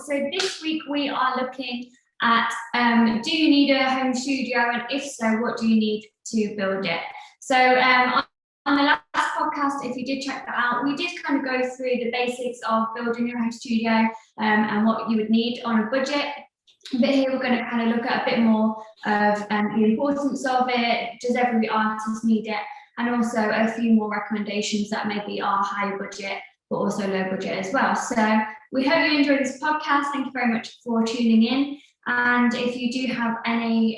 So this week we are looking at, do you need a home studio, and if so, what do you need to build it? So on the last podcast, if you did check that out, we did kind of go through the basics of building your home studio and what you would need on a budget. But here we're going to kind of look at a bit more of the importance of it. Does every artist need it? And also a few more recommendations that maybe are higher budget, but also low budget as well. So we hope you enjoyed this podcast. Thank you very much for tuning in. And if you do have any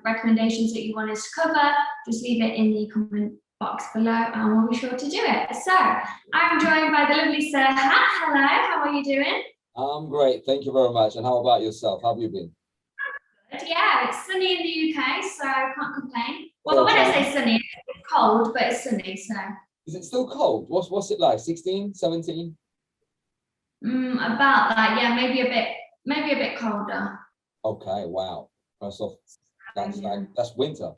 recommendations that you want us to cover, just leave it in the comment box below and we'll be sure to do it. So I'm joined by the lovely Serhat. Hello, how are you doing? I'm great, thank you very much. And how about yourself? How have you been? Good. Yeah, it's sunny in the UK, so I can't complain. Well, when I say sunny, it's cold, but it's sunny, so. Is it still cold? What's it like? 16, 17? About that, yeah, maybe a bit colder. Okay, wow. First off, that's winter.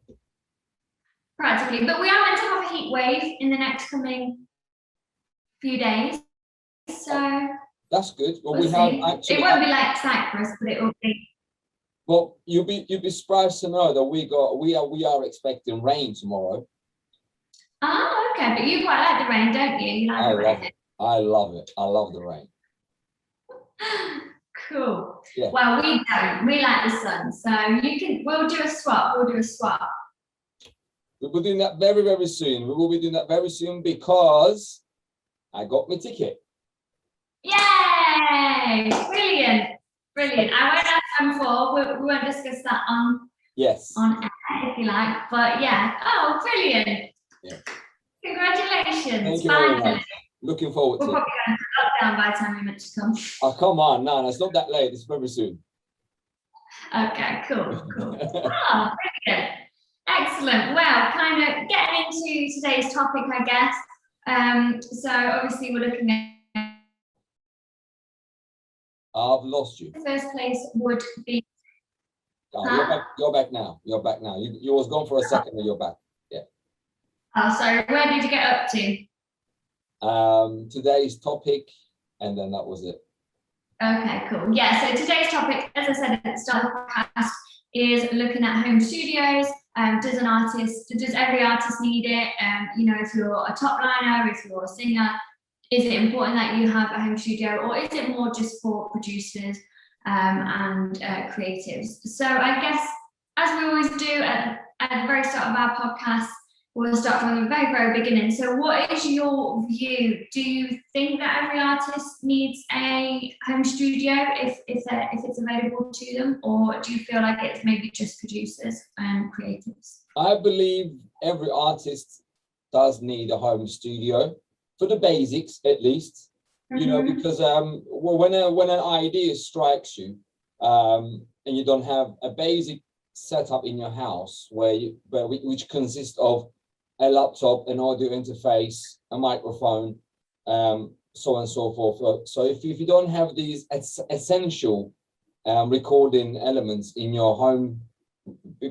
Practically, but we are meant to have a heat wave in the next coming few days, so. That's good. Well, we'll we have see. actually. It won't be like Cyprus, but it will be. Well, you'll be surprised to know that we are expecting rain tomorrow. Oh, okay. But you quite like the rain, don't you? You like the rain. I love it. I love the rain. Cool. Yeah. Well, we don't. We like the sun. So we'll do a swap. We'll be doing that very, very soon. We will be doing that very soon because I got my ticket. Yay! Brilliant. I won't have time for. We won't discuss that on air if you like. But yeah. Oh, brilliant. Yeah. Congratulations. Thank you very much. Looking forward to it. We'll probably go into lockdown by the time you're meant to come. Oh, come on. No, it's not that late. It's very soon. Okay, cool. Oh, brilliant. Excellent. Well, kind of getting into today's topic, I guess. So obviously we're looking at. I've lost you. The first place would be. Oh, you're back now. You're back now. You was gone for a second, but you're back. Yeah. Oh, sorry. Where did you get up to? Today's topic, and then that was it. Okay, cool. Yeah. So today's topic, as I said at the start of the podcast, is looking at home studios. Does every artist need it? If you're a top liner, if you're a singer, is it important that you have a home studio, or is it more just for producers and creatives? So I guess, as we always do at the very start of our podcast, we'll start from the very, very beginning. So what is your view? Do you think that every artist needs a home studio if it's available to them, or do you feel like it's maybe just producers and creatives? I believe every artist does need a home studio for the basics, at least. Mm-hmm. Because when an idea strikes you, and you don't have a basic setup in your house which consists of a laptop, an audio interface, a microphone, so on and so forth. So if you don't have these essential recording elements in your home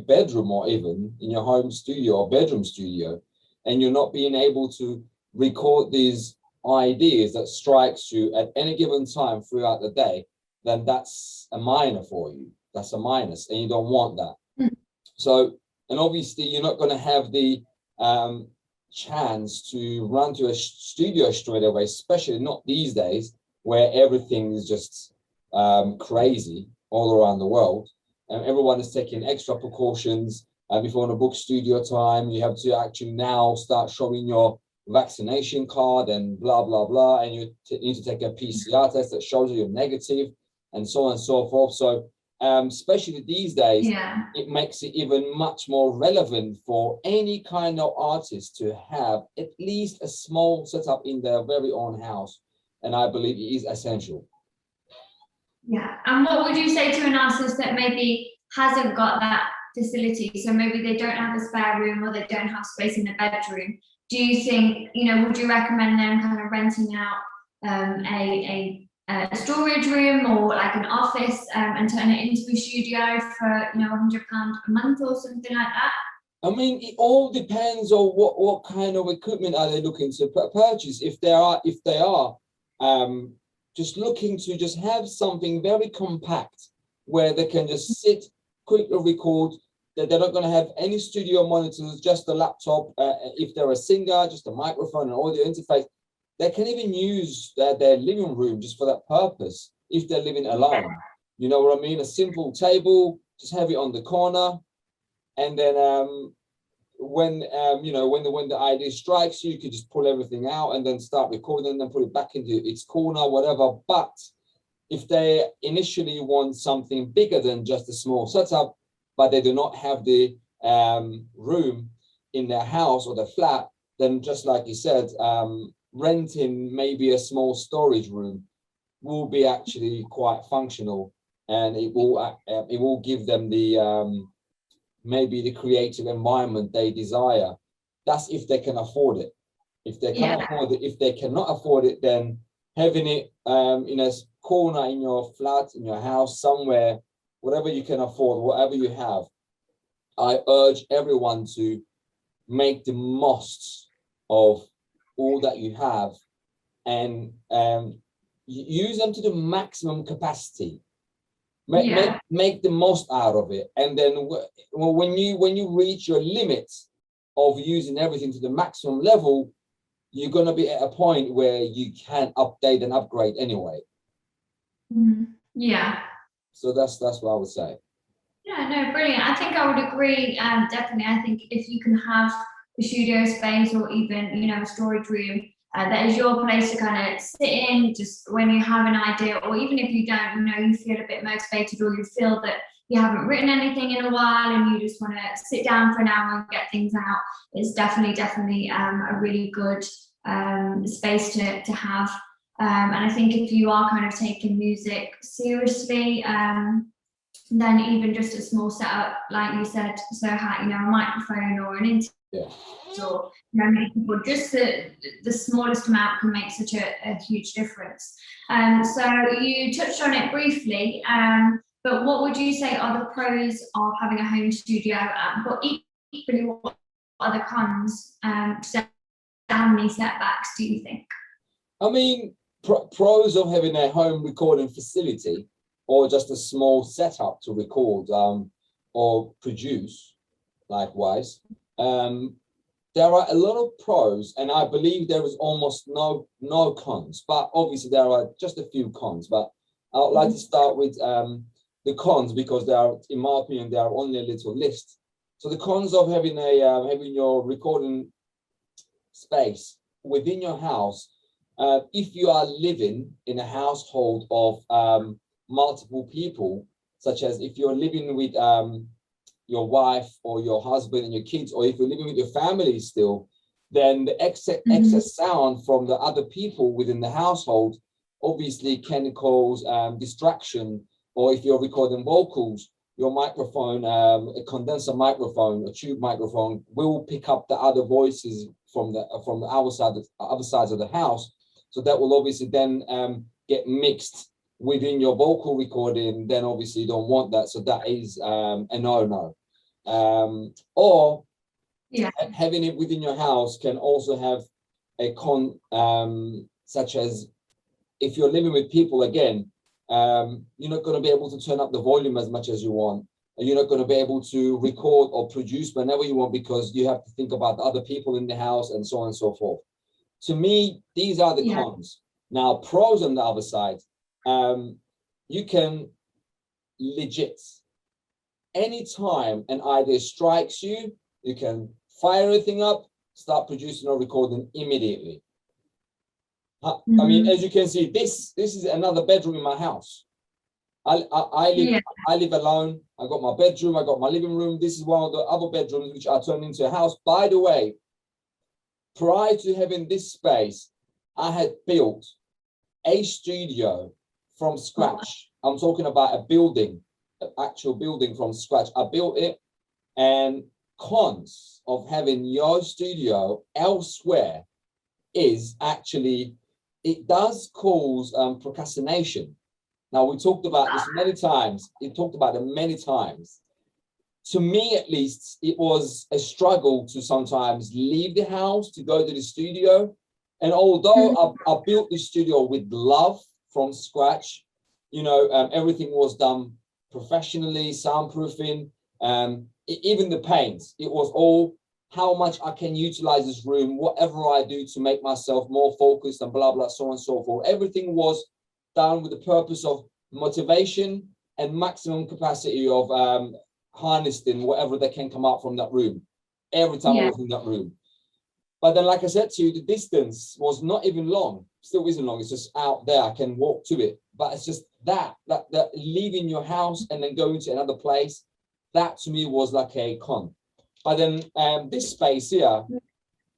bedroom, or even in your home studio or bedroom studio, and you're not being able to record these ideas that strikes you at any given time throughout the day, then that's a minor for you. That's a minus, and you don't want that. So, and obviously you're not going to have the chance to run to a studio straight away, especially not these days where everything is just crazy all around the world, and everyone is taking extra precautions. If you want to book studio time, you have to actually now start showing your vaccination card and blah blah blah, and you need to take a PCR test that shows you you're negative, and so on and so forth. So especially these days, it makes it even much more relevant for any kind of artist to have at least a small setup in their very own house, and I believe it is essential. Yeah. And what would you say to an artist that maybe hasn't got that facility? So maybe they don't have a spare room, or they don't have space in the bedroom. Do you think, would you recommend them kind of renting out a storage room or like an office and turn it into a studio for, £100 a month or something like that? I mean, it all depends on what kind of equipment are they looking to purchase. If they are just looking to just have something very compact where they can just sit, quickly record, that they're not going to have any studio monitors, just a laptop. If they're a singer, just a microphone and audio interface. They can even use their living room just for that purpose if they're living alone. You know what I mean? A simple table, just have it on the corner, and then when the idea strikes you, you could just pull everything out and then start recording and then put it back into its corner, whatever. But if they initially want something bigger than just a small setup, but they do not have the room in their house or the flat, then just like you said, renting maybe a small storage room will be actually quite functional, and it will give them the maybe the creative environment they desire. That's if they can afford it. If they can afford it, if they cannot afford it, then having it in a corner in your flat, in your house, somewhere, whatever you can afford, whatever you have, I urge everyone to make the most of all that you have and use them to the maximum capacity. Make the most out of it, and then when you reach your limit of using everything to the maximum level, you're going to be at a point where you can update and upgrade anyway. Yeah. So that's what I would say. Yeah, no, brilliant. I think I would agree. Definitely, I think if you can have a studio space or even a storage room, that is your place to kind of sit in just when you have an idea, or even if you don't, you feel a bit motivated, or you feel that you haven't written anything in a while and you just want to sit down for an hour and get things out. It's definitely a really good space to have. And I think if you are kind of taking music seriously, then even just a small setup, like you said, Serhat, a microphone or an internet, or many people, just the smallest amount can make such a huge difference. So you touched on it briefly, but what would you say are the pros of having a home studio? But equally, what are the cons? So how many setbacks do you think? I mean, pros of having a home recording facility or just a small setup to record or produce, likewise. There are a lot of pros, and I believe there is almost no cons, but obviously there are just a few cons. But I would like to start with the cons, because there are, in my opinion, there are only a little list. So the cons of having having your recording space within your house, if you are living in a household of multiple people, such as if you're living with your wife or your husband and your kids, or if you're living with your family still, then the excess sound from the other people within the household, obviously can cause distraction. Or if you're recording vocals, your microphone, a condenser microphone, a tube microphone, will pick up the other voices from the other sides of the house. So that will obviously then get mixed within your vocal recording. Then obviously you don't want that. So that is a no-no. Or having it within your house can also have a con, such as if you're living with people, again, you're not going to be able to turn up the volume as much as you want. And you're not going to be able to record or produce whenever you want, because you have to think about the other people in the house and so on and so forth. To me, these are the cons. Now, pros on the other side, you can legit, anytime an idea strikes you, you can fire everything up, start producing or recording immediately. I mean, as you can see, this is another bedroom in my house. I live alone. I got my bedroom, I got my living room. This is one of the other bedrooms which I turned into a house. By the way, prior to having this space, I had built a studio from scratch. I'm talking about a building, an actual building from scratch. I built it, and cons of having your studio elsewhere is actually, it does cause procrastination. Now, we talked about this many times. We talked about it many times. To me, at least, it was a struggle to sometimes leave the house to go to the studio. And although I built the studio with love from scratch. Everything was done professionally, soundproofing, even the paints. It was all how much I can utilize this room, whatever I do to make myself more focused and blah, blah, so on and so forth. Everything was done with the purpose of motivation and maximum capacity of harnessing whatever they can come out from that room every time I was in that room. But then, like I said to you, the distance was not even long, still isn't long. It's just out there. I can walk to it. But it's just that leaving your house and then going to another place, that to me was like a con. But then this space here,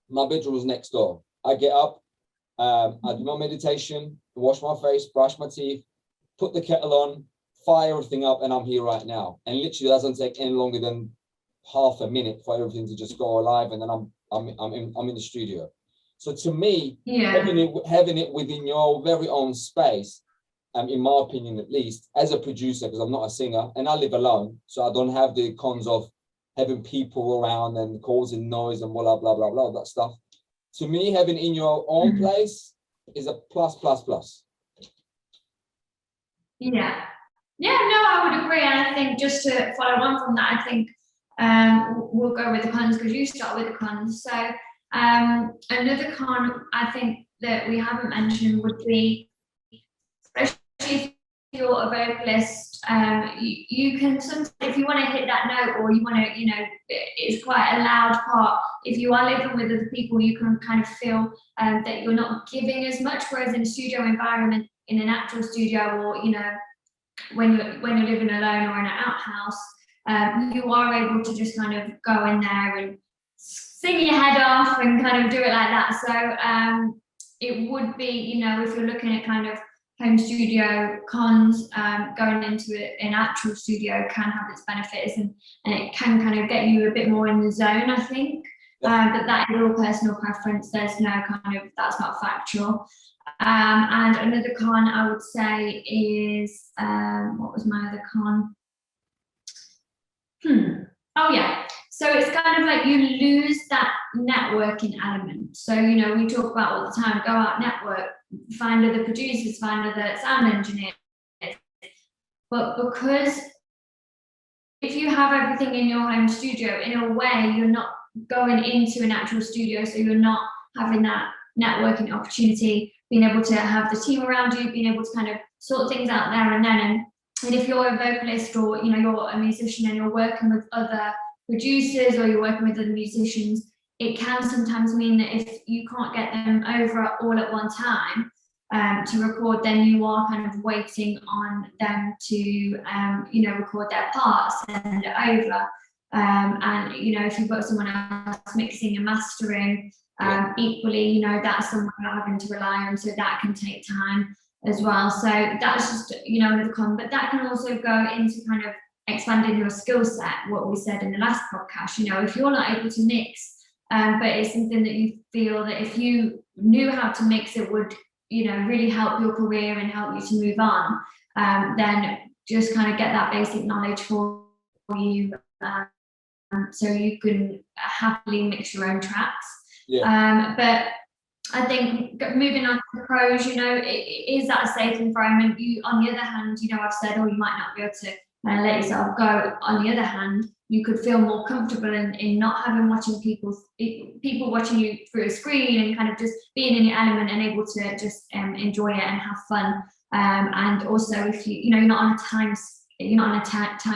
my bedroom was next door. I get up, I do my meditation, wash my face, brush my teeth, put the kettle on, fire everything up, and I'm here right now. And literally doesn't take any longer than half a minute for everything to just go alive, and then I'm in the studio. So to me, having it within your very own space, in my opinion at least, as a producer, because I'm not a singer and I live alone, so I don't have the cons of having people around and causing noise and blah blah blah blah that stuff. To me, having in your own place is a plus plus plus. Yeah, no, I would agree, and I think just to follow on from that, I think we'll go with the cons because you start with the cons. So another con I think that we haven't mentioned would be, especially if you're a vocalist, you can sometimes, if you want to hit that note or you want to, it's quite a loud part. If you are living with other people, you can kind of feel that you're not giving as much, whereas in a studio environment, in an actual studio, or when you're living alone or in an outhouse, you are able to just kind of go in there and sing your head off and kind of do it like that. So it would be, if you're looking at kind of home studio cons, going into an actual studio can have its benefits, and it can kind of get you a bit more in the zone, I think. But that is all personal preference. There's no kind of, that's not factual. And another con I would say is, what was my other con? Oh yeah, so it's kind of like you lose that networking element. So, we talk about all the time, go out, network, find other producers, find other sound engineers. But because if you have everything in your home studio, in a way, you're not going into an actual studio, so you're not having that networking opportunity, being able to have the team around you, being able to kind of sort things out there and then. And if you're a vocalist or you're a musician and you're working with other producers or you're working with other musicians, it can sometimes mean that if you can't get them over all at one time to record, then you are kind of waiting on them to record their parts, send it over. And if you've got someone else mixing and mastering, equally, that's someone you're having to rely on, so that can take time as well. So that's just another con, but that can also go into kind of expanding your skill set, what we said in the last podcast. If you're not able to mix, but it's something that you feel that if you knew how to mix, it would really help your career and help you to move on, then just kind of get that basic knowledge for you, so you can happily mix your own tracks. But I think moving on to the pros, it is that a safe environment. On the other hand, I've said, you might not be able to let yourself go. On the other hand, you could feel more comfortable in not watching people watching you through a screen, and kind of just being in your element and able to just enjoy it and have fun. And also, if you're not on a time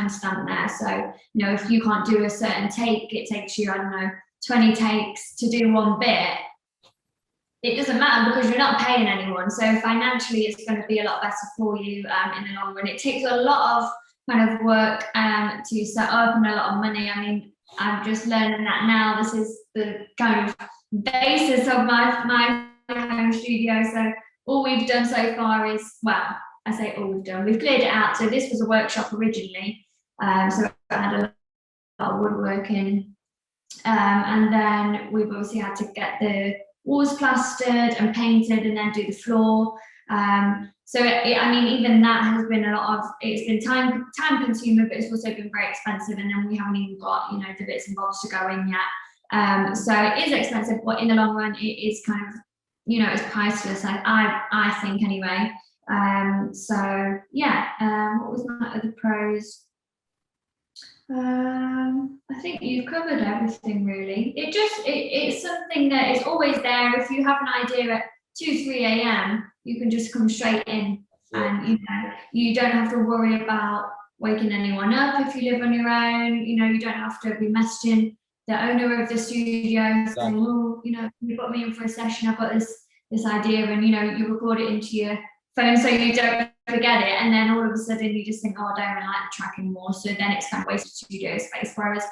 stamp there. So if you can't do a certain take, it takes you 20 takes to do one bit. It doesn't matter because you're not paying anyone. So financially, it's going to be a lot better for you in the long run. It takes a lot of kind of work to set up and a lot of money. I mean, I'm just learning that now. This is the kind of basis of my home studio. So all we've done so far is, well, I say all we've done, we've cleared it out. So this was a workshop originally. So I had a lot of woodworking. And then we've obviously had to get the walls plastered and painted and then do the floor. So even that has been it's been time consuming, but it's also been very expensive, and then we haven't even got the bits and bobs to go in yet. So it is expensive, but in the long run it is kind of it's priceless, I think anyway. So yeah, what was my other pros? I think you've covered everything really. It's something that is always there. If you have an idea at 2, 3 a.m., you can just come straight in, and you don't have to worry about waking anyone up if you live on your own. You don't have to be messaging the owner of the studio saying, "Oh, you got me in for a session. I've got this idea," and you record it into your phone so you don't forget it, and then all of a sudden you just think, "Oh, I don't really like the track anymore," so then it's kind of wasted studio space. Whereas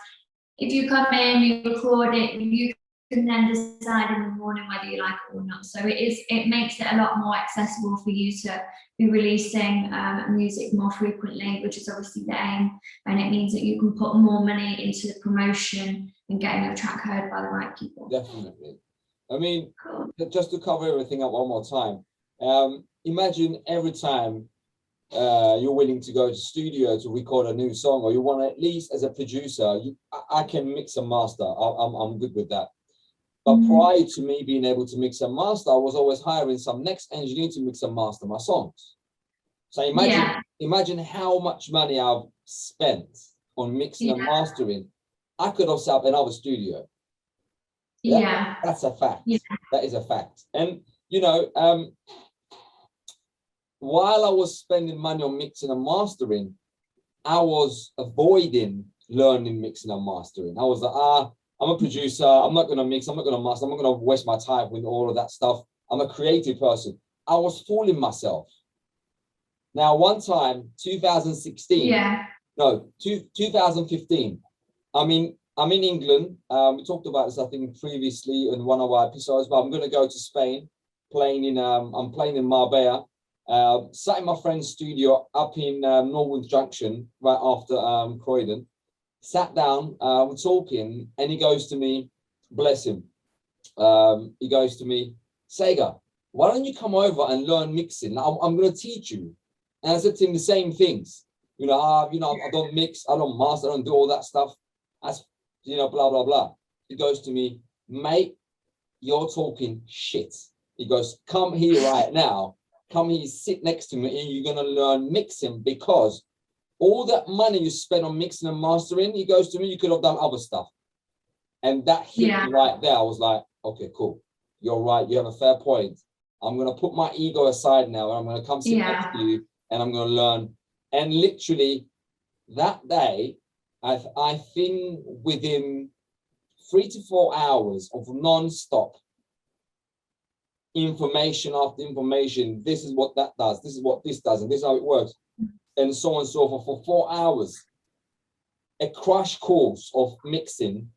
if you come in, you record it, you can then decide in the morning whether you like it or not. So it makes it a lot more accessible for you to be releasing music more frequently, which is obviously the aim, and it means that you can put more money into the promotion and getting your track heard by the right people. Definitely. I mean, cool. Just to cover everything up one more time, imagine every time you're willing to go to studio to record a new song, or you want to, at least as a producer, I can mix and master. I'm good with that. But prior to me being able to mix and master, I was always hiring some next engineer to mix and master my songs. So imagine how much money I've spent on mixing and mastering. I could have set up another studio. That's a fact. That is a fact. And while I was spending money on mixing and mastering, I was avoiding learning mixing and mastering. I was like, I'm a producer. I'm not going to mix. I'm not going to master. I'm not going to waste my time with all of that stuff. I'm a creative person. I was fooling myself. Now, one time, 2016, 2015, I'm in England. We talked about this, I think, previously in one of our episodes, but I'm going to go to Spain, I'm playing in Marbella. Sat in my friend's studio up in Norwood Junction, right after Croydon. Sat down, we're talking, and he goes to me, bless him. He goes to me, Sega, why don't you come over and learn mixing? I'm going to teach you. And I said to him the same things. I don't mix, I don't master, I don't do all that stuff. That's, blah, blah, blah. He goes to me, mate, you're talking shit. He goes, come here right now. Come here, sit next to me, and you're going to learn mixing, because all that money you spend on mixing and mastering, he goes to me, you could have done other stuff. And that hit me right there. I was like, okay, cool. You're right. You have a fair point. I'm going to put my ego aside now, and I'm going to come sit next to you, and I'm going to learn. And literally that day, I think within 3 to 4 hours of non-stop information after information, this is what that does, this is what this does, and this is how it works, and so on and so forth, for 4 hours, a crash course of mixing.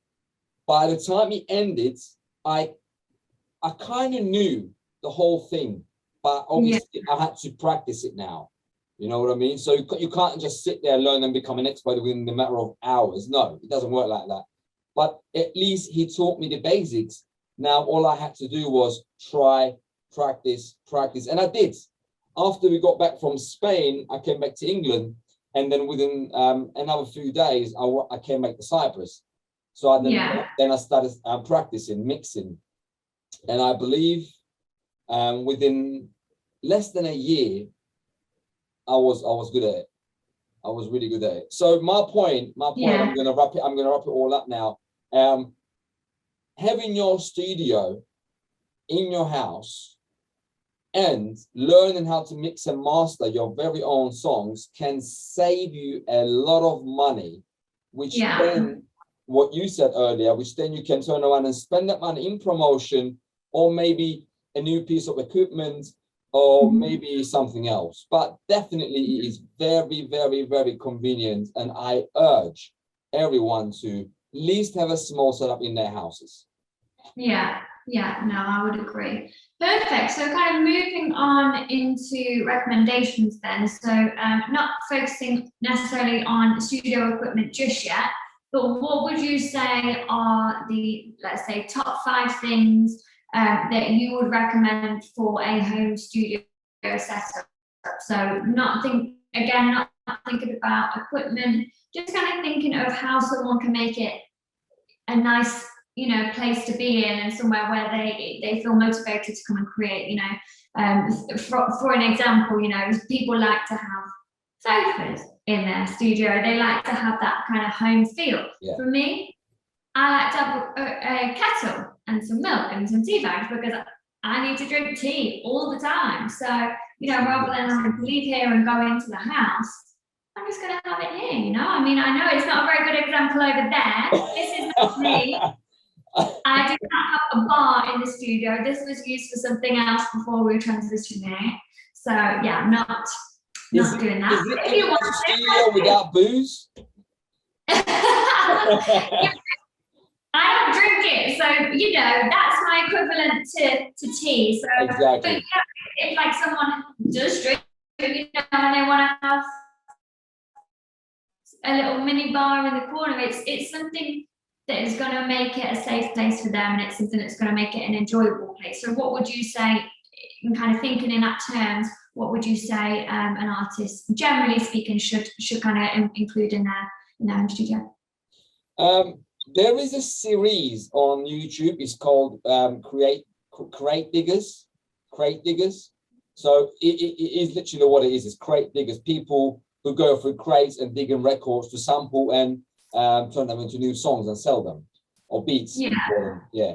By the time it ended, I kind of knew the whole thing, but obviously I had to practice it now. You know what I mean? So you can't just sit there, learn, and become an expert within the matter of hours. No, it doesn't work like that. But at least he taught me the basics. Now all I had to do was try, practice, and I did. After we got back from Spain, I came back to England, and then within another few days, I came back to Cyprus. So then I started practicing mixing, and I believe within less than a year, I was good at it. I was really good at it. So my point, I'm gonna wrap it all up now. Having your studio in your house and learning how to mix and master your very own songs can save you a lot of money, which then, what you said earlier, which then you can turn around and spend that money in promotion, or maybe a new piece of equipment, or maybe something else. But definitely it is very, very, very convenient. And I urge everyone to at least have a small setup in their houses. No, I would agree. Perfect. So kind of moving on into recommendations then. So not focusing necessarily on studio equipment just yet, but what would you say are the, let's say, top 5 things that you would recommend for a home studio setup? So not thinking about equipment, just kind of thinking of how someone can make it a nice, place to be in, and somewhere where they feel motivated to come and create. For an example, people like to have sofas in their studio. They like to have that kind of home feel. Yeah. For me, I like to have a kettle and some milk and some tea bags, because I need to drink tea all the time. So, rather than having to leave here and go into the house, I'm just going to have it here, I mean, I know it's not a very good example over there. This is not me. I do not have a bar in the studio. This was used for something else before we were transitioning. So, yeah, I'm not doing that. Is it a studio without booze? I don't drink it, so that's my equivalent to tea. So exactly. But if like someone does drink, and they want to have a little mini bar in the corner, it's something that is going to make it a safe place for them, and it's something that's going to make it an enjoyable place. So what would you say, in kind of thinking in that terms, what would you say an artist, generally speaking, should kind of include in their home studio? There is a series on YouTube. It's called Crate Diggers. So it is literally what it is. It's crate diggers. People who go through crates and digging records to sample and turn them into new songs and sell them, or beats. Yeah.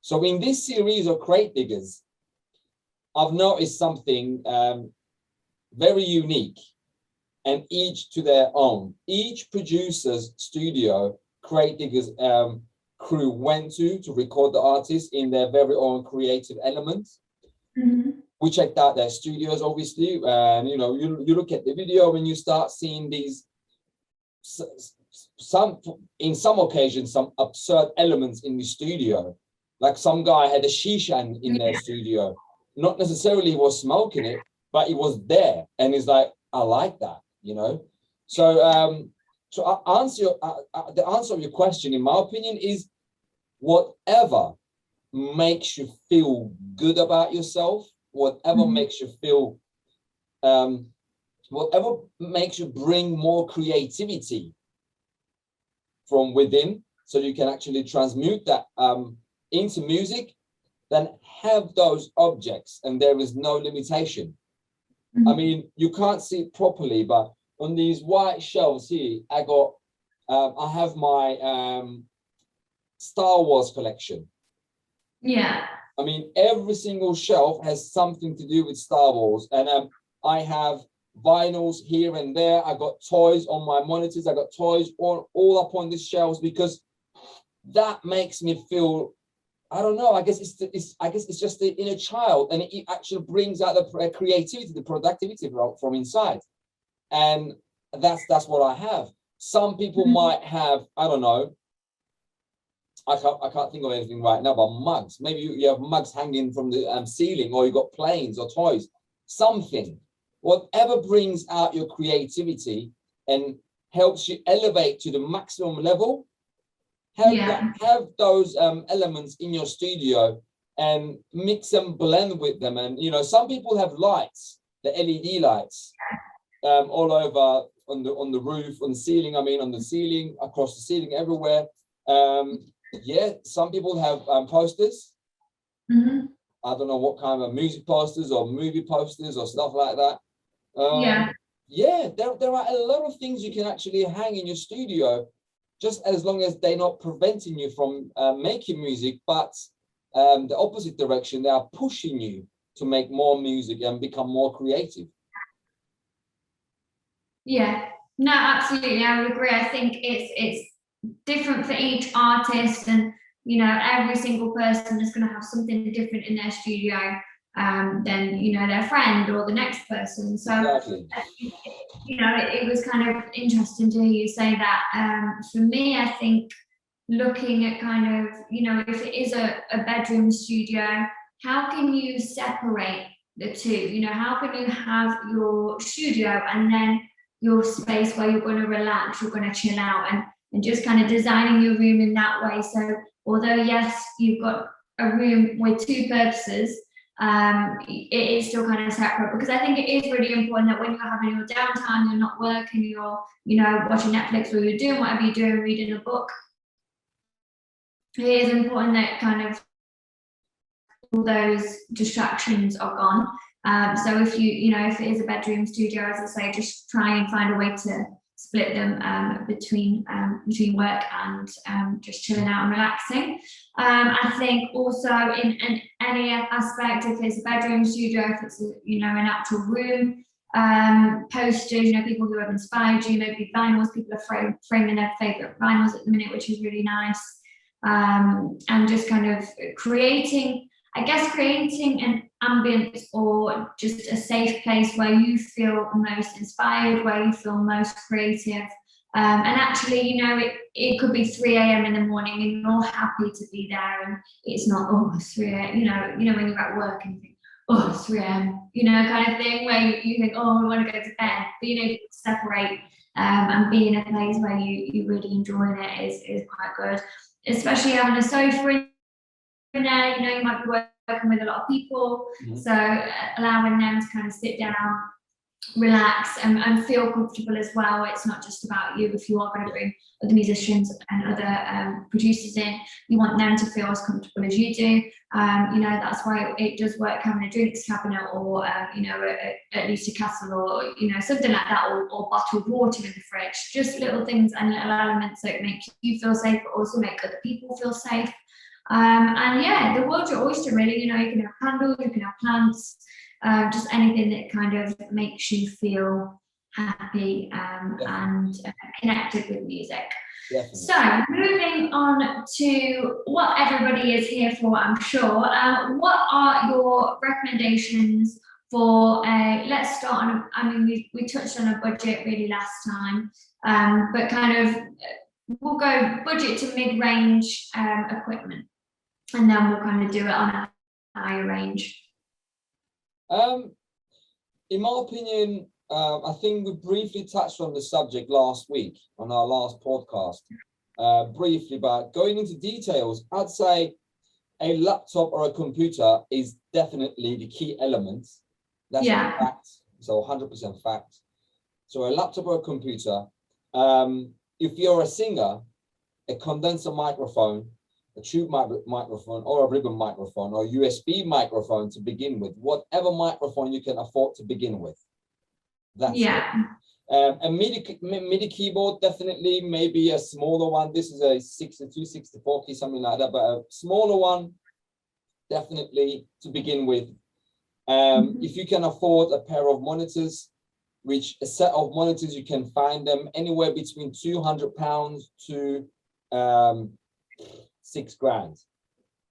So in this series of crate diggers, I've noticed something very unique, and each to their own. Each producer's studio, crate diggers crew went to record the artist in their very own creative elements. Mm-hmm. We checked out their studios, obviously, and you look at the video and you start seeing these some occasions some absurd elements in the studio. Like some guy had a shisha in their studio. Not necessarily he was smoking it, but it was there, and he's like, I like that, So the answer of your question, in my opinion, is whatever makes you feel good about yourself, whatever makes you feel, whatever makes you bring more creativity from within, so you can actually transmute that into music, then have those objects, and there is no limitation. I mean, you can't see it properly, but on these white shelves here, I have my Star Wars collection. Yeah. I mean, every single shelf has something to do with Star Wars, and I have vinyls here and there. I got toys on my monitors. I got toys all up on these shelves, because that makes me feel, I don't know, I guess it's just the inner child, and it actually brings out the creativity, the productivity from inside. And that's what I have. Some people might have, I don't know, I can't think of anything right now, but mugs. Maybe you have mugs hanging from the ceiling, or you got planes or toys, something. Whatever brings out your creativity and helps you elevate to the maximum level, have those elements in your studio and mix and blend with them. And some people have lights, the LED lights, all over on the roof, on the ceiling. I mean, on the ceiling, across the ceiling, everywhere. Yeah, some people have posters. I don't know what kind of music posters or movie posters or stuff like that. Yeah, there are a lot of things you can actually hang in your studio, just as long as they're not preventing you from making music, but the opposite direction, they are pushing you to make more music and become more creative. Yeah, no, absolutely, I would agree. I think it's different for each artist, and every single person is going to have something different in their studio than their friend or the next person. So exactly. It was kind of interesting to hear you say that. For me, I think looking at kind of if it is a bedroom studio, how can you separate the two? How can you have your studio and then your space where you're going to relax, you're going to chill out, and just kind of designing your room in that way. So although yes, you've got a room with two purposes, it is still kind of separate, because I think it is really important that when you're having your downtime, you're not working, you're watching Netflix, or you're doing whatever you're doing, reading a book, it is important that kind of all those distractions are gone. So if if it is a bedroom studio, as I say, just try and find a way to split them between work and just chilling out and relaxing. I think also in any aspect, if it's a bedroom studio, if it's an actual room, posters, people who have inspired you, maybe vinyls, people are framing their favorite vinyls at the minute, which is really nice. And just kind of creating an ambience or just a safe place where you feel most inspired, where you feel most creative. And actually, it could be 3 a.m. in the morning and you're happy to be there, and it's not, oh, it's 3 a.m. When you're at work and you think, oh, it's 3 a.m., kind of thing, where you think, oh, I want to go to bed. But separate and be in a place where you really enjoy it is quite good. Especially having a sofa in there, you might be working with a lot of people, so allowing them to kind of sit down, relax, and feel comfortable as well. It's not just about you. If you are going to bring other musicians and other producers in, you want them to feel as comfortable as you do. That's why it does work having a drinks cabinet, or at least a kettle, or something like that, or bottled water in the fridge. Just little things and little elements that make you feel safe, but also make other people feel safe. And yeah, the world's your oyster, really. You can have candles, you can have plants, just anything that kind of makes you feel happy and connected with music. Definitely. So moving on to what everybody is here for, I'm sure. What are your recommendations for let's start on, we touched on a budget really last time, but kind of we'll go budget to mid-range equipment, and then we'll kind of do it on a higher range. In my opinion, I think we briefly touched on the subject last week on our last podcast, briefly, but going into details, I'd say a laptop or a computer is definitely the key element. That's a fact, so 100% fact. So a laptop or a computer, if you're a singer, a condenser microphone, a tube microphone, or a ribbon microphone, or a USB microphone to begin with, whatever microphone you can afford to begin with. That's it. A MIDI keyboard, definitely, maybe a smaller one. This is a 62, 64 key, something like that, but a smaller one, definitely to begin with. If you can afford a pair of monitors, which a set of monitors, you can find them anywhere between £200 to £6,000.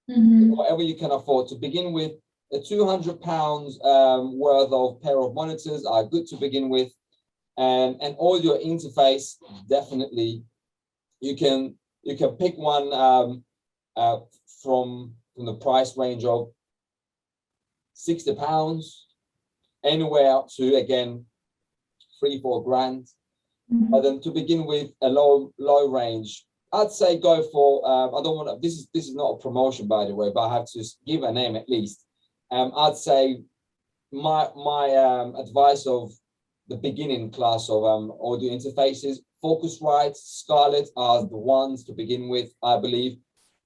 Whatever you can afford to begin with. The £200 worth of pair of monitors are good to begin with, and audio interface, definitely you can pick one from the price range of £60 anywhere up to, again, 3-4 grand. But then to begin with, a low range, I'd say go for I don't want to, this is not a promotion, by the way, but I have to give a name at least. I'd say my advice of the beginning class of audio interfaces, Focusrite, Scarlett are the ones to begin with, I believe.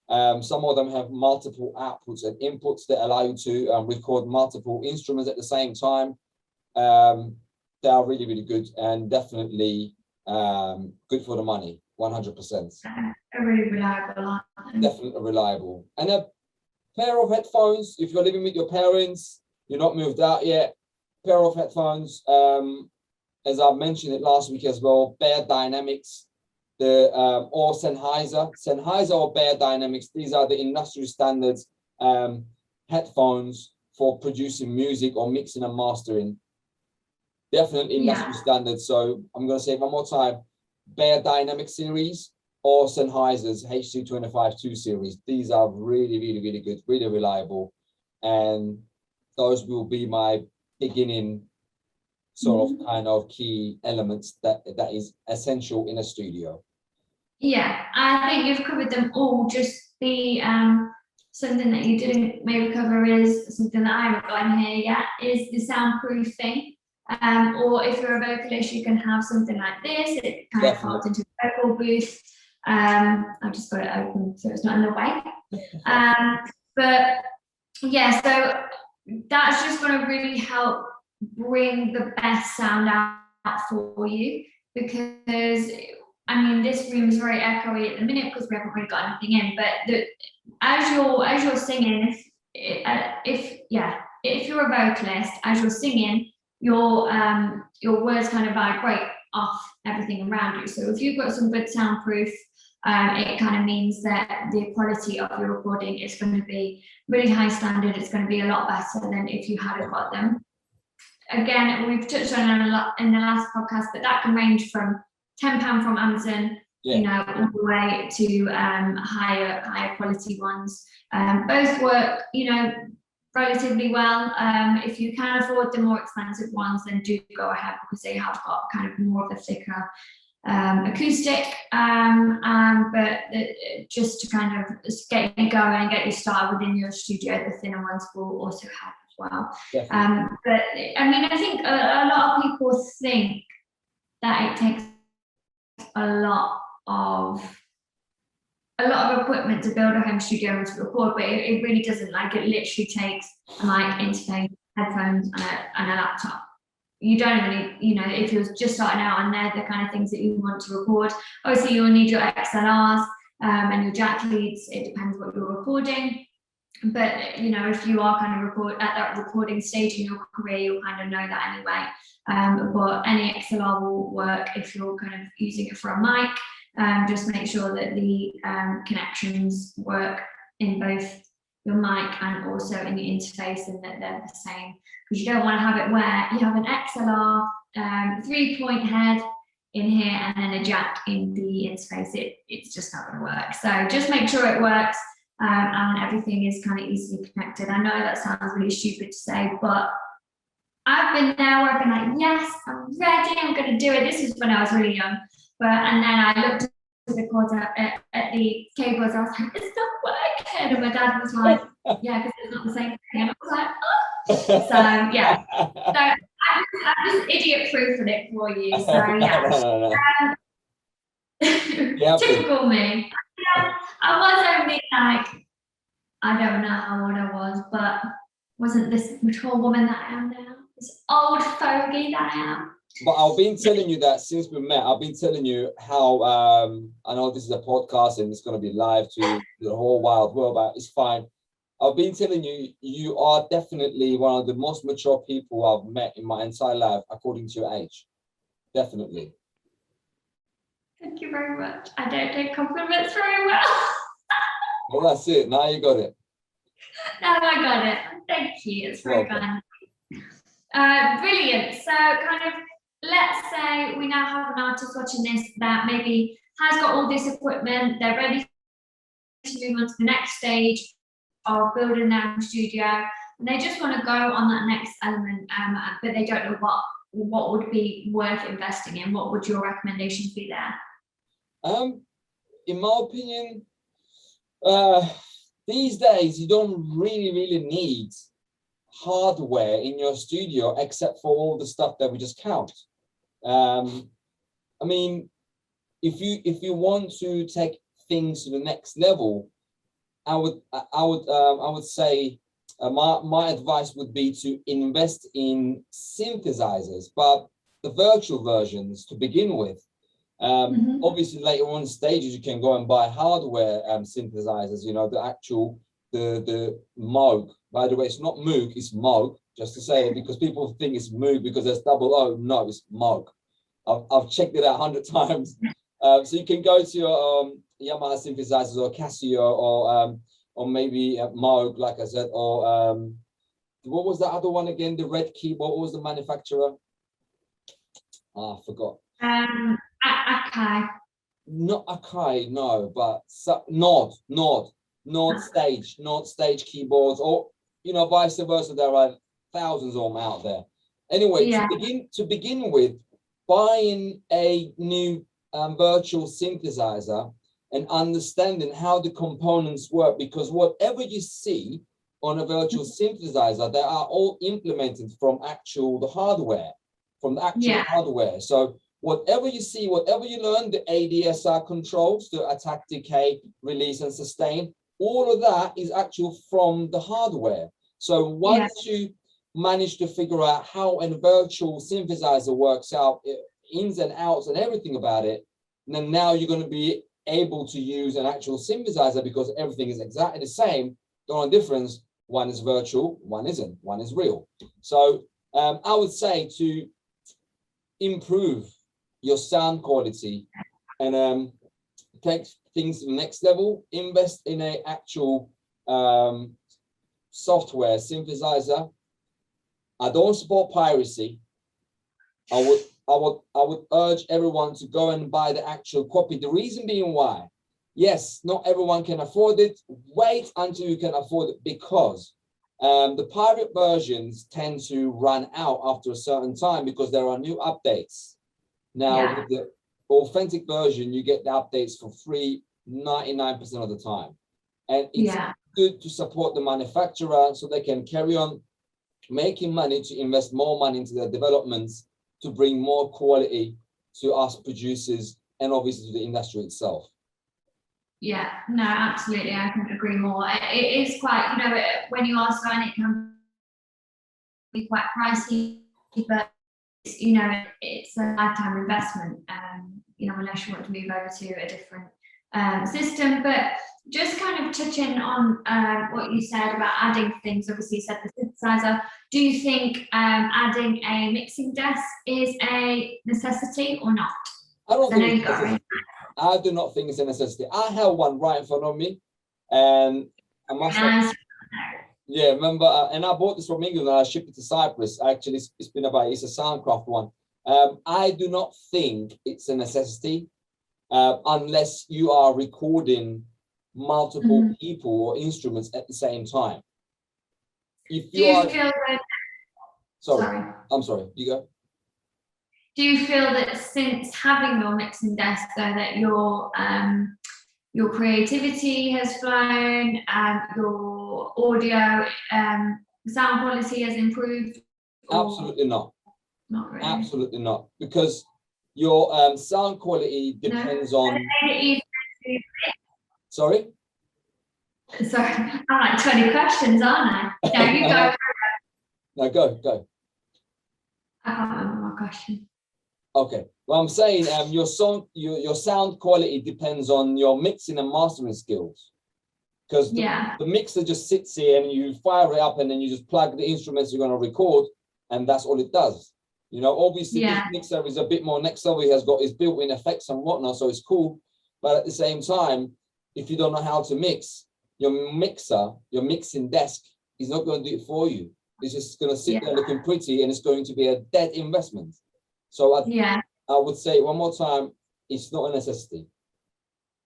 Some of them have multiple outputs and inputs that allow you to record multiple instruments at the same time. They are really, really good, and definitely good for the money, 100%. Really reliable. Definitely reliable. And a pair of headphones, if you're living with your parents, you're not moved out yet, pair of headphones, as I mentioned it last week as well, Bear Dynamics, or Sennheiser or Bear Dynamics. These are the industry standards headphones for producing music or mixing and mastering. Definitely industry standards. So I'm going to say it one more time, Bear Dynamic series or Sennheiser's HC25 series. These are really, really, really good, really reliable. And those will be my beginning sort of kind of key elements that is essential in a studio. Yeah, I think you've covered them all. Just the something that you didn't maybe cover is something that I haven't got in here yet, is the soundproofing. Or if you're a vocalist, you can have something like this. It kind of folds into a vocal booth. I've just got it open so it's not in the way. But yeah, so that's just going to really help bring the best sound out for you, because I mean this room is very echoey at the minute because we haven't really got anything in. But as you're singing, if you're a vocalist, as you're singing, your words kind of vibrate off everything around you. So if you've got some good soundproof, it kind of means that the quality of your recording is going to be really high standard. It's going to be a lot better than if you hadn't got them. Again, we've touched on it a lot in the last podcast, but that can range from £10 from Amazon, you know, all the way to higher quality ones. Both work, you know, relatively well. If you can afford the more expensive ones, then do go ahead, because they have got kind of more of a thicker acoustic, but just to kind of get you going and get you started within your studio, the thinner ones will also help as well. But I mean, I think a lot of people think that it takes a lot of equipment to build a home studio and to record, but it really doesn't. Like, it literally takes a mic, interface, headphones, and a laptop. You don't even need, you know, if you're just starting out and they're the kind of things that you want to record. Obviously, you'll need your XLRs and your jack leads. It depends what you're recording. But, you know, if you are kind of at that recording stage in your career, you'll kind of know that anyway. But any XLR will work if you're kind of using it for a mic. Just make sure that the connections work in both your mic and also in the interface, and that they're the same, because you don't want to have it where you have an XLR 3-point head in here and then a jack in the interface. It's just not going to work. So just make sure it works and everything is kind of easily connected. I know that sounds really stupid to say, but I've been there where I've been like, yes, I'm ready, I'm going to do it. This is when I was really young. And then I looked at the cords at the cables. I was like, it's not working. And my dad was like, yeah, because it's not the same thing. And I was like, oh. So yeah. So I just idiot proofing it for you. So yeah. Typical me. I was only like, I don't know how old I was, but wasn't this mature woman that I am now. This old fogey that I am. But I've been telling you that since we met. I've been telling you how I know this is a podcast and it's going to be live to the whole wild world, but it's fine. I've been telling you, you are definitely one of the most mature people I've met in my entire life, according to your age. Definitely. Thank you very much. I don't take compliments very well. Well, that's it. Now you got it. Now I got it. Thank you. It's very kind. Brilliant. So kind of, let's say we now have an artist watching this that maybe has got all this equipment, they're ready to move on to the next stage of building their own studio, and they just want to go on that next element, but they don't know what would be worth investing in. What would your recommendations be there? In my opinion, these days you don't really need hardware in your studio except for all the stuff that we just count. I mean, if you want to take things to the next level, I would say my advice would be to invest in synthesizers, but the virtual versions to begin with. Obviously, later on stages you can go and buy hardware synthesizers. You know, the actual the Moog. By the way, it's not Moog, it's Moog. Just to say it, because people think it's Moog because there's double O. No, it's Moog. I've checked it out 100 times. So you can go to your Yamaha synthesizers or Casio or maybe Moog, like I said, or what was the other one again? The red keyboard. What was the manufacturer? I forgot. Akai. Not Akai, no, but Nord stage keyboards, or you know, vice versa. There are thousands of them out there. Anyway, yeah. to begin with, buying a new virtual synthesizer and understanding how the components work, because whatever you see on a virtual synthesizer, they are all implemented from the hardware. So whatever you see, whatever you learn, the ADSR controls, the attack, decay, release, and sustain, all of that is actual from the hardware. So once you manage to figure out how a virtual synthesizer works out, ins and outs and everything about it, then now you're going to be able to use an actual synthesizer because everything is exactly the same. The only difference, one is virtual, one isn't, one is real. So I would say to improve your sound quality and take things to the next level, invest in a actual software synthesizer. I don't support piracy. I would urge everyone to go and buy the actual copy. The reason being why, yes, not everyone can afford it. Wait until you can afford it, because the pirate versions tend to run out after a certain time because there are new updates. Now, with the authentic version, you get the updates for free 99% of the time. And it's good to support the manufacturer so they can carry on making money to invest more money into their developments to bring more quality to us producers and obviously to the industry itself. Yeah, no, absolutely. I couldn't agree more. It is quite, you know, when you are selling, it can be quite pricey, but you know, it's a lifetime investment, you know, unless you want to move over to a different system. But just kind of touching on what you said about adding things, obviously you said the synthesizer. Do you think adding a mixing desk is a necessity or not? I don't think it's a necessity. I do not think it's a necessity. I have one right in front of me, and I must have, yeah, remember, and I bought this from England and I shipped it to Cyprus. Actually, it's been about, it's a Soundcraft one. I do not think it's a necessity unless you are recording multiple people or instruments at the same time. If you feel that, sorry, I'm sorry, you go. Do you feel that since having your mixing desk, though, that your creativity has flown, your audio sound quality has improved? Absolutely not. Not really. Absolutely not, because your sound quality depends on. Sorry. Sorry, I'm like 20 questions, aren't I? No, you go. No, go. I can't remember my question. Okay, well, I'm saying your sound quality depends on your mixing and mastering skills, because the mixer just sits here and you fire it up and then you just plug the instruments you're going to record and that's all it does. You know, obviously this mixer is a bit more next level. He has got his built-in effects and whatnot, so it's cool. But at the same time, if you don't know how to mix, your mixing desk is not going to do it for you. It's just going to sit there looking pretty and it's going to be a dead investment. So I would say one more time, it's not a necessity.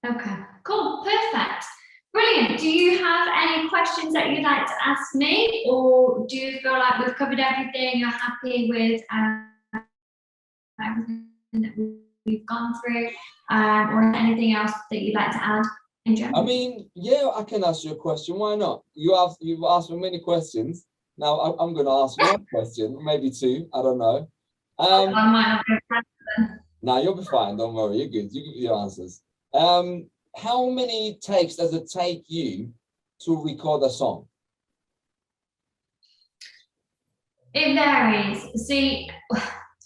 Okay, cool, perfect. Brilliant. Do you have any questions that you'd like to ask me, or do you feel like we've covered everything? You're happy with everything that we've gone through, or anything else that you'd like to add in general? I mean, yeah, I can ask you a question. Why not? You've asked me many questions. Now I'm going to ask one question, maybe two. I don't know. I might not be able to answer them. No, you'll be fine. Don't worry. You're good. You give your answers. How many takes does it take you to record a song? It varies. See,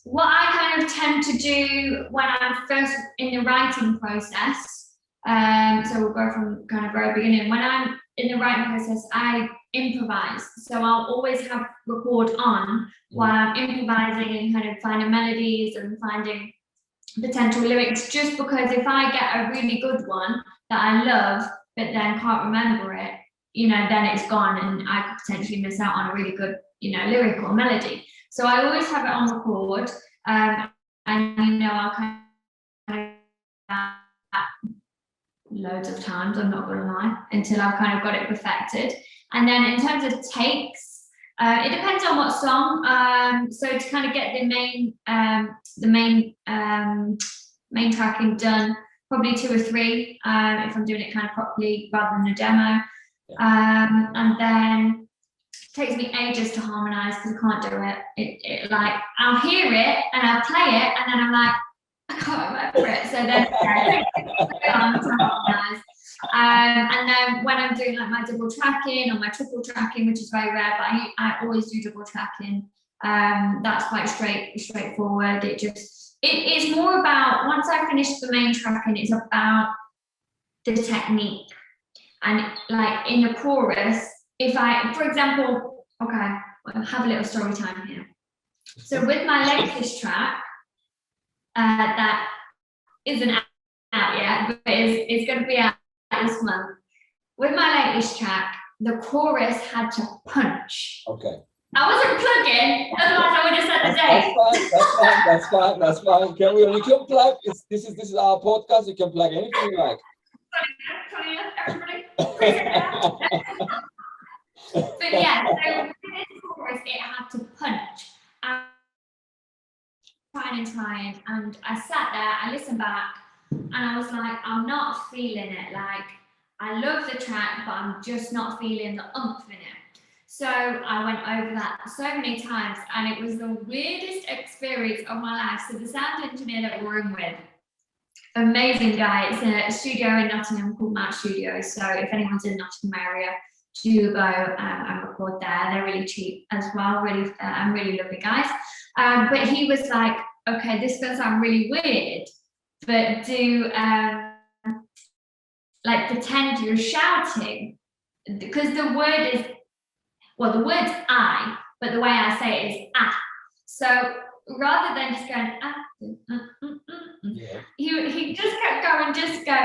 what I kind of tend to do when I'm first in the writing process, so we'll go from kind of very beginning. When I'm in the writing process, I improvise. So I'll always have record on while I'm improvising and kind of finding melodies and finding potential lyrics, just because if I get a really good one that I love but then can't remember it, you know, then it's gone and I could potentially miss out on a really good, you know, lyric or melody. So I always have it on record, and you know, I'll kind of that loads of times, I'm not gonna lie, until I've kind of got it perfected. And then in terms of takes, it depends on what song. So to kind of get the main tracking done, probably 2 or 3, if I'm doing it kind of properly rather than a demo. And then it takes me ages to harmonize because I can't do it. It like, I'll hear it and I'll play it and then I'm like, I can't remember it. So then, and then when I'm doing like my double tracking or my triple tracking, which is very rare, but I always do double tracking. That's quite straightforward. It's more about, once I finish the main tracking, it's about the technique. And like in the chorus, if I, for example, okay, I'll have a little story time here. So with my latest track, that isn't out yet, but it's going to be out this month. With my latest track, the chorus had to punch. Okay. I wasn't plugging, otherwise I would have said the date. That's fine. You can plug. This is our podcast. You can plug anything you like. Sorry, everybody. But yeah, so with this chorus, it had to punch. Trying, and I sat there, I listened back, and I was like, I'm not feeling it. Like, I love the track, but I'm just not feeling the oomph in it. So I went over that so many times, and it was the weirdest experience of my life. So the sound engineer that we're in with, amazing guy. It's a studio in Nottingham called Mount Studios. So if anyone's in the Nottingham area, do go and record there. They're really cheap as well. Really, really lovely guys. But he was like, okay, this is gonna sound really weird, but do like pretend you're shouting, because the word is, well, the word's I, but the way I say it is ah. So rather than just going he just kept going, just go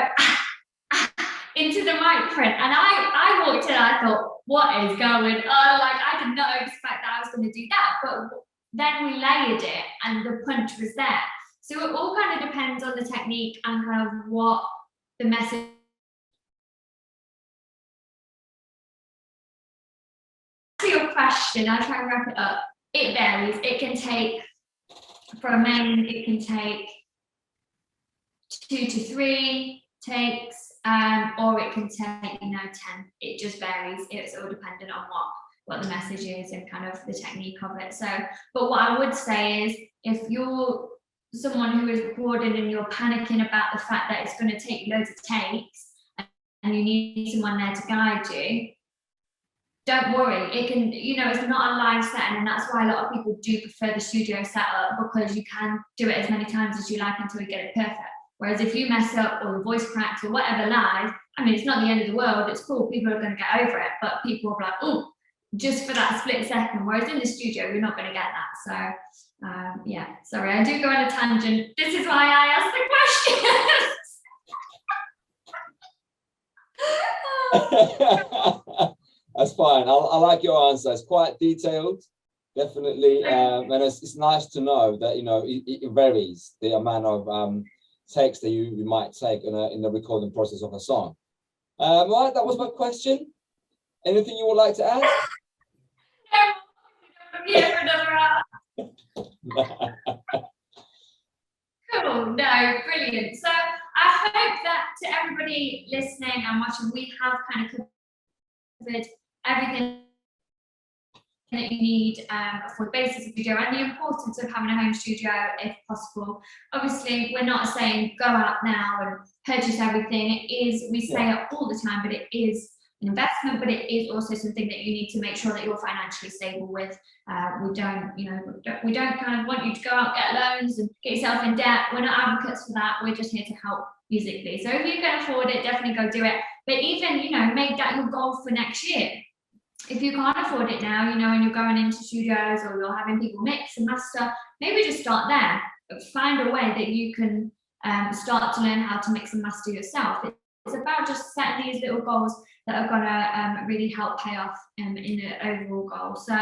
into the microphone, and I walked in, I thought, what is going on? Like, I did not expect that I was going to do that, but then we layered it and the punch was there. So it all kind of depends on the technique and kind of what the message. To your question, I'll try and wrap it up. It varies. It can take, for a main, it can take 2 to 3 takes, or it can take 10. It just varies. It's all dependent on what the message is and kind of the technique of it. So, but what I would say is, if you're someone who is recording and you're panicking about the fact that it's going to take loads of takes and you need someone there to guide you, don't worry. It can, it's not a live setting, and that's why a lot of people do prefer the studio setup, because you can do it as many times as you like until you get it perfect. Whereas if you mess up or the voice cracks or whatever live, I mean, it's not the end of the world. It's cool. People are going to get over it, but people are like, oh, just for that split second. Whereas in the studio, you're not going to get that. So, yeah, sorry, I do go on a tangent. This is why I asked the question. That's fine. I like your answer. It's quite detailed, definitely, and it's nice to know that it varies the amount of takes that you might take in the recording process of a song. Right, that was my question. Anything you would like to add? Cool, no, brilliant. So I hope that to everybody listening and watching, we have kind of covered everything that you need for the basis of video and the importance of having a home studio if possible. Obviously, we're not saying go out now and purchase everything. It is, we say it all the time, but it is an investment, but it is also something that you need to make sure that you're financially stable with. We don't kind of want you to go out, get loans and get yourself in debt. We're not advocates for that. We're just here to help musically. So if you can afford it, definitely go do it. But even, make that your goal for next year. If you can't afford it now, and you're going into studios or you're having people mix and master, maybe just start there. Find a way that you can start to learn how to mix and master yourself. It's about just setting these little goals that are going to really help pay off in the overall goal. So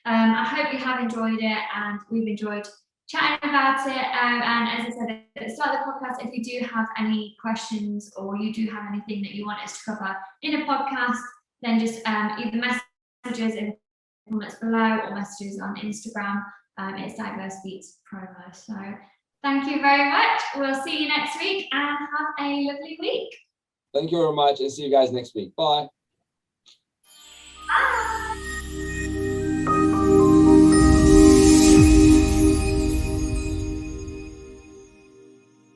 I hope you have enjoyed it, and we've enjoyed chatting about it. And as I said at the start of the podcast, if you do have any questions or you do have anything that you want us to cover in a podcast, then just either messages in the comments below or messages on Instagram. It's Diverse Beats Promo. So thank you very much. We'll see you next week and have a lovely week. Thank you very much, and see you guys next week. Bye. Bye.